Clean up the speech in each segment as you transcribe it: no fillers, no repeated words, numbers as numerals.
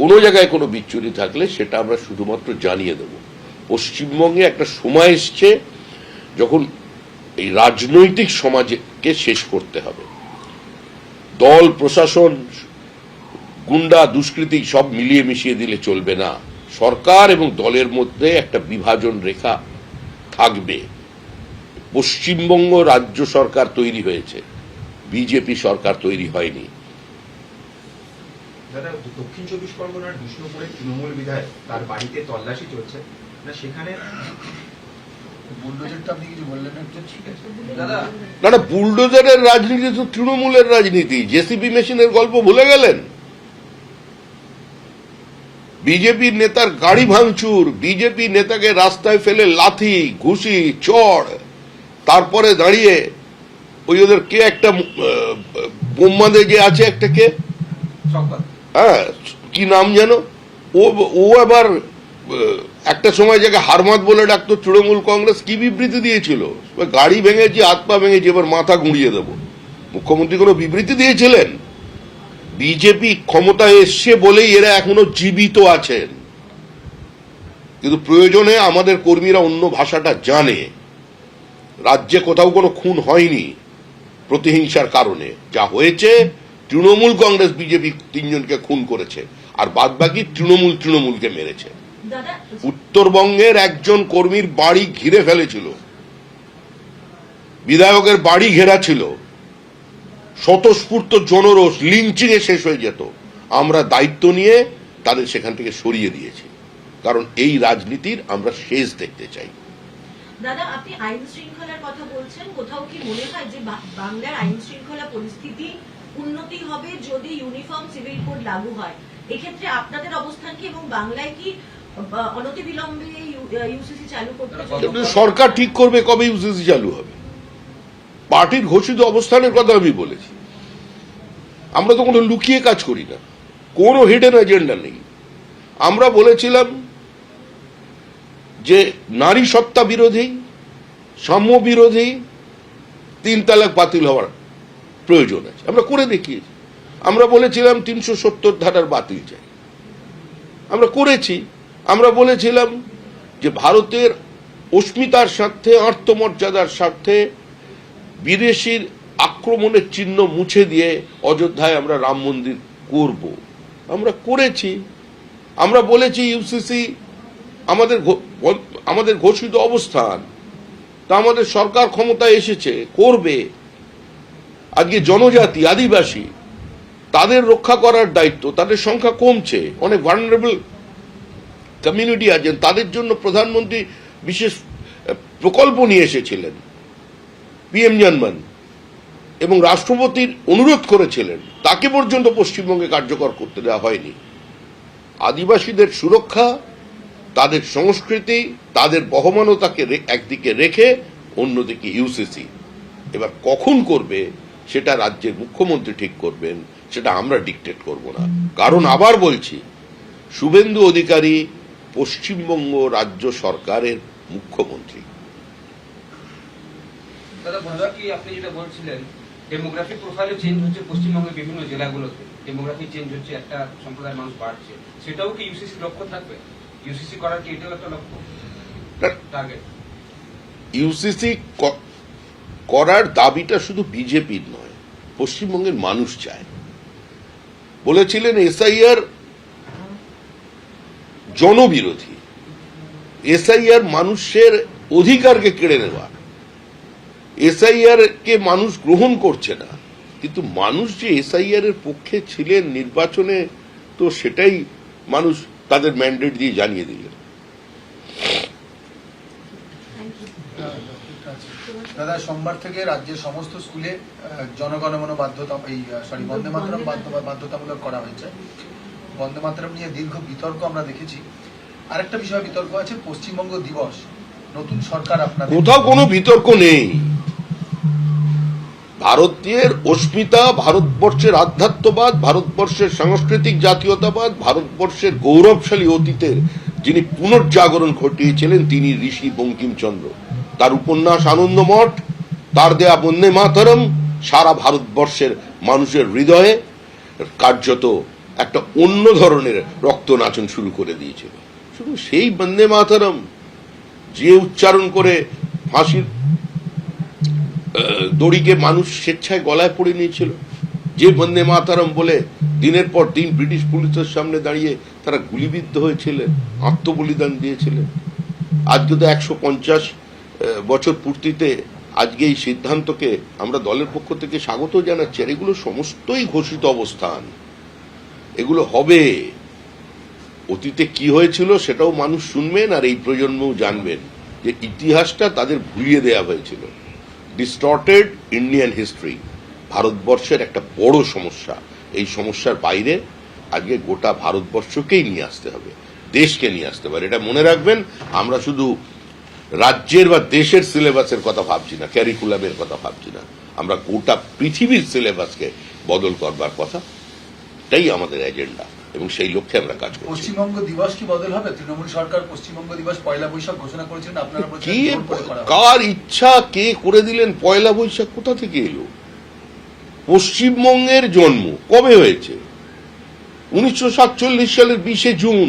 কোনো জায়গায় কোনো বিচ্যুতি থাকলে সেটা আমরা শুধুমাত্র জানিয়ে দেব। পশ্চিমবঙ্গে একটা সময় এসছে যখন এই রাজনৈতিক সমাজকে শেষ করতে হবে। দল, প্রশাসন, গুন্ডা, দুষ্কৃতী সব মিলিয়ে মিশিয়ে দিলে চলবে না। সরকার এবং দলের মধ্যে একটা বিভাজন রেখা থাকবে। পশ্চিমবঙ্গ রাজ্য সরকার তৈরি হয়েছে, বিজেপি সরকার তৈরি হয়নি। দাদা, দক্ষিণ 24 পরগনার বিষ্ণুপুরে তৃণমূল বিধায়ক, তার বাড়িতে তল্লাশি চলছে না, সেখানে বুলডোজারটা আপনি কিছু বললেন না? ঠিক আছে দাদা, না, বুলডোজারের রাজনীতি তো তৃণমূলের রাজনীতি। জেসিবি মেশিনের গল্প ভুলে গেলেন? বিজেপির নেতার গাড়ি ভাঙচুর, বিজেপি নেতাকে রাস্তায় ফেলে লাথি, ঘুষি, চড়, তারপরে দাঁড়িয়ে ওই ওদের কে একটা বোম্মাদে যে আছে একটা কে, হ্যাঁ কি নাম যেন, ও আবার একটা সময় যাকে হারমাত বলে ডাকতো তৃণমূল কংগ্রেস, কি বিবৃতি দিয়েছিল, গাড়ি ভেঙেছি, হাত পা ভেঙেছি, এবার মাথা গুঁড়িয়ে দেব। মুখ্যমন্ত্রী কোনো বিবৃতি দিয়েছিলেন? বিজেপি ক্ষমতায় এসছে বলেই এরা এখনো জীবিত আছেন। কিন্তু প্রয়োজনে আমাদের কর্মীরা অন্য ভাষাটা জানে। রাজ্যে কোথাও কোনো খুন হয়নি প্রতিহিংসার কারণে। যা হয়েছে, তৃণমূল কংগ্রেস বিজেপি তিনজনকে খুন করেছে, আর বাদ বাকি তৃণমূলকে মেরেছে। উত্তরবঙ্গের একজন কর্মীর বাড়ি ঘিরে ফেলেছিল, বিধায়কের বাড়ি ঘেরা ছিল, স্বতঃস্ফূর্ত জনরোষ, লিঞ্চিং এ শেষ হয়ে যেত। আমরা দায়িত্ব নিয়ে তাদের সেখান থেকে সরিয়ে দিয়েছি, কারণ এই রাজনীতির আমরা শেষ দেখতে চাই। দাদা, আপনি আইন শৃঙ্খলার কথা বলছেন, কোথাও কি মনে হয় যে বাংলার আইন শৃঙ্খলা পরিস্থিতি উন্নতি হবে যদি ইউনিফর্ম সিভিল কোড লাগু হয়? এক্ষেত্রে আপনাদের অবস্থান কি, এবং বাংলায় কি অনতিবিলম্বে ইউসিসি চালু করতে হবে? সরকার ঠিক করবে কবে ইউসিসি চালু হবে। পার্টির ঘোষিত অবস্থানের কথা আমি বলেছি। আমরা তো কোনো লুকিয়ে কাজ করি না, কোনো হিডেন এজেন্ডা নেই। আমরা বলেছিলাম যে নারী সত্তা বিরোধী, সাম্য বিরোধী 3 তালাক বাতিল হওয়ার প্রয়োজন আছে, আমরা করে দেখিয়েছি। আমরা বলেছিলাম 370 ধারার বাতিল চাই, আমরা করেছি। আমরা বলেছিলাম যে ভারতের অস্মিতার স্বার্থে, আত্মমর্যাদার স্বার্থে বিদেশির আক্রমণের চিহ্ন মুছে দিয়ে অযোধ্যায় আমরা রাম মন্দির করব, আমরা করেছি। আমরা বলেছি ইউসিসি আমাদের ঘোষিত অবস্থান, তা আমাদের সরকার ক্ষমতায় এসেছে, করবে। আজকে জনজাতি, আদিবাসী, তাদের রক্ষা করার দায়িত্ব, তাদের সংখ্যা কমছে, অনেক ভালনারেবল কমিউনিটি আছেন, তাদের জন্য প্রধানমন্ত্রী বিশেষ প্রকল্প নিয়ে এসেছিলেন, পিএম জনমন, এবং রাষ্ট্রপতির অনুরোধ করেছিলেন, তাকে পর্যন্ত পশ্চিমবঙ্গে কার্যকর করতে দেওয়া হয়নি। আদিবাসীদের সুরক্ষা, তাদের সংস্কৃতি, তাদের বহমানতাকে একদিকে রেখে অন্যদিকে ইউসিসি। এবার কখন করবে সেটা রাজ্যের মুখ্যমন্ত্রী ঠিক করবেন, সেটা আমরা ডিকটেট করব না। কারণ আবার বলছি, শুভেন্দু অধিকারী পশ্চিমবঙ্গ রাজ্য সরকারের মুখ্যমন্ত্রী। দাদা, কি আপনি যেটা বলছিলেন, ডেমোগ্রাফিক প্রোফাইলও চেঞ্জ হচ্ছে পশ্চিমবঙ্গের বিভিন্ন জেলাগুলোতে, ডেমোগ্রাফি চেঞ্জ হচ্ছে, একটা সম্প্রদায়ের মানুষ বাড়ছে, সেটাও কি ইউসিসি লক্ষ্য থাকবে? ইউসিসি করার কি এটাও একটা লক্ষ্য, টার্গেট? ইউসিসি করার দাবিটা শুধু বিজেপির নয়, পশ্চিমবঙ্গের মানুষ চায়। বলেছিলেন এসআইআর জনবিরোধী, এসআইআর মানুষের অধিকারকে কেড়ে নেওয়া, এসআইআর কে মানুষ গ্রহণ করছে না। কিন্তু মানুষ যে এসআইআর এর পক্ষে ছিলেন নির্বাচনে, তো সেটাই মানুষ তাদের ম্যান্ডেট দিয়ে জানিয়ে দিলেন। দাদা, সোমবার থেকে রাজ্যের সমস্ত স্কুলে জনগণমন বন্দে মাতরম বাধ্যতামূলক করা হয়েছে। বন্দে মাতরম নিয়ে দীর্ঘ বিতর্ক আমরা দেখেছি। আরেকটা বিষয় বিতর্ক আছে, পশ্চিমবঙ্গ দিবস, নতুন সরকার আপনাদের। কোথাও কোনো বিতর্ক নেই। ভারতের অস্মিতা, ভারতবর্ষের আধ্যাত্মবাদ, ভারতবর্ষের সাংস্কৃতিক জাতীয়তাবাদ, ভারতবর্ষের গৌরবশালী অতীতের যিনি পুনর্জাগরণ ঘটিয়েছিলেন তিনি ঋষি বঙ্কিমচন্দ্র। তার উপন্যাস আনন্দমঠ, তার দেয়া বন্দে মাতরম সারা ভারতবর্ষের মানুষের হৃদয়ে কার্যত একটা অন্য ধরনের রক্তনাচন শুরু করে দিয়েছিল। শুধু সেই বন্দে মাতরম যে উচ্চারণ করে ফাঁসির দড়িকে মানুষ স্বেচ্ছায় গলায় পড়ে নিয়েছিল, যে বন্দে মাতরম বলে দিনের পর দিন ব্রিটিশ পুলিশের সামনে দাঁড়িয়ে তারা গুলিবিদ্ধ হয়েছিলেন, আত্মবলিদান দিয়েছিলেন। আজকে তো 150 বছর পূর্তিতে আজকে এই সিদ্ধান্তকে আমরা দলের পক্ষ থেকে স্বাগত জানাচ্ছি। আর এগুলো সমস্তই ঘোষিত অবস্থান, এগুলো হবে। অতীতে কি হয়েছিল সেটাও মানুষ শুনবেন, আর এই প্রজন্মও জানবেন যে ইতিহাসটা তাদের ভুলিয়ে দেওয়া হয়েছিল। ডিস্টর্টেড ইন্ডিয়ান হিস্ট্রি ভারতবর্ষের একটা বড় সমস্যা। এই সমস্যার বাইরে আজকে গোটা ভারতবর্ষকেই নিয়ে আসতে হবে, দেশকে নিয়ে আসতে হবে। এটা মনে রাখবেন, আমরা শুধু রাজ্যের বা দেশের সিলেবাসের কথা ভাবছি না, ক্যারিকুলামের কথা ভাবছি না, আমরা গোটা পৃথিবীর সিলেবাসকে বদল করবার কথা। এটাই আমাদের এজেন্ডা এবং সেই লক্ষ্যে আমরা কাজ করছি। পশ্চিমবঙ্গ দিবস কি বদল হবে? তৃণমূল সরকার পশ্চিমবঙ্গ দিবস পয়লা বৈশাখ ঘোষণা করেছিলেন, আপনারা বলছেন কি জোর করে করা হবে। কার ইচ্ছা কে করে দিলেন? পয়লা বৈশাখ কোথা থেকে এলো? পশ্চিমবঙ্গের জন্ম কবে হয়েছে? 1947 সালের 20 জুন।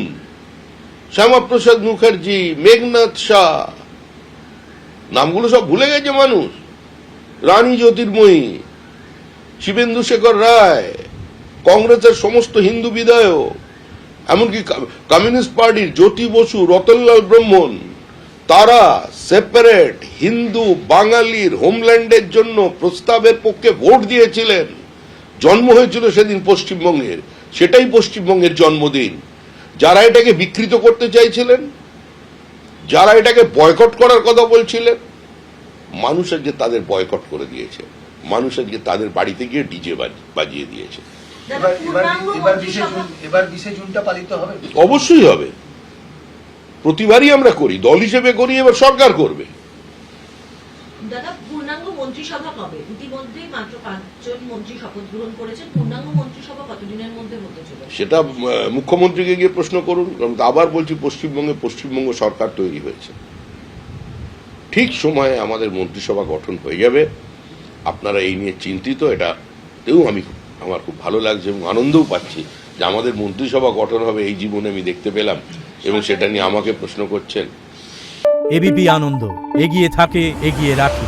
শ্যামাপ্রসাদ মুখার্জি, মেঘনাথ শাহ, নামগুলো সব ভুলে গেছে মানুষ। রানী জ্যোতির্ময়ী, শিবেন্দু শেখর রায়, কংগ্রেসের সমস্ত হিন্দু বিধায়ক, এমনকি কমিউনিস্ট পার্টির জ্যোতি বসু, রতনলাল ব্রহ্মণ, তারা সেপারেট হিন্দু বাঙালির হোমল্যান্ডের জন্য প্রস্তাবের পক্ষে ভোট দিয়েছিলেন। জন্ম হয়েছিল সেদিন পশ্চিমবঙ্গের, সেটাই পশ্চিমবঙ্গের জন্মদিন। যারা এটাকে বিকৃত করতে চাইছিলেন, যারা এটাকে বয়কট করার কথা বলছিলেন, মানুষ আজকে তাদের বয়কট করে দিয়েছে। মানুষ আজকে তাদের বাড়িতে গিয়ে ডিজে বাজিয়ে দিয়েছে। দাদা, পূর্ণাঙ্গ মন্ত্রিসভা এবার 20 জুনটা পালিত হবে? অবশ্যই হবে, প্রতিবারই আমরা করি, দল হিসেবে করি, এবার সরকার করবে। দাদা, পূর্ণাঙ্গ মন্ত্রিসভা কবে? ইতিমধ্যেই মাত্র 5 জন মন্ত্রী শপথ গ্রহণ করেছেন। পূর্ণাঙ্গ মন্ত্রিসভা কতদিনের মধ্যে হতে চলেছে? সেটা মুখ্যমন্ত্রীকে গিয়ে প্রশ্ন করুন। কারণ আবার বলছি, পশ্চিমবঙ্গ সরকার তৈরি হয়েছে, ঠিক সময়ে আমাদের মন্ত্রিসভা গঠন হয়ে যাবে। আপনারা এই নিয়ে চিন্তিত, এটাতেও আমার খুব ভালো লাগছে এবং আনন্দও পাচ্ছি যে আমাদের মন্ত্রিসভা গঠন হবে এই জীবনে আমি দেখতে পেলাম, এবং সেটা নিয়ে আমাকে প্রশ্ন করছেন। এবিপি আনন্দ, এগিয়ে থাকে, এগিয়ে রাখে।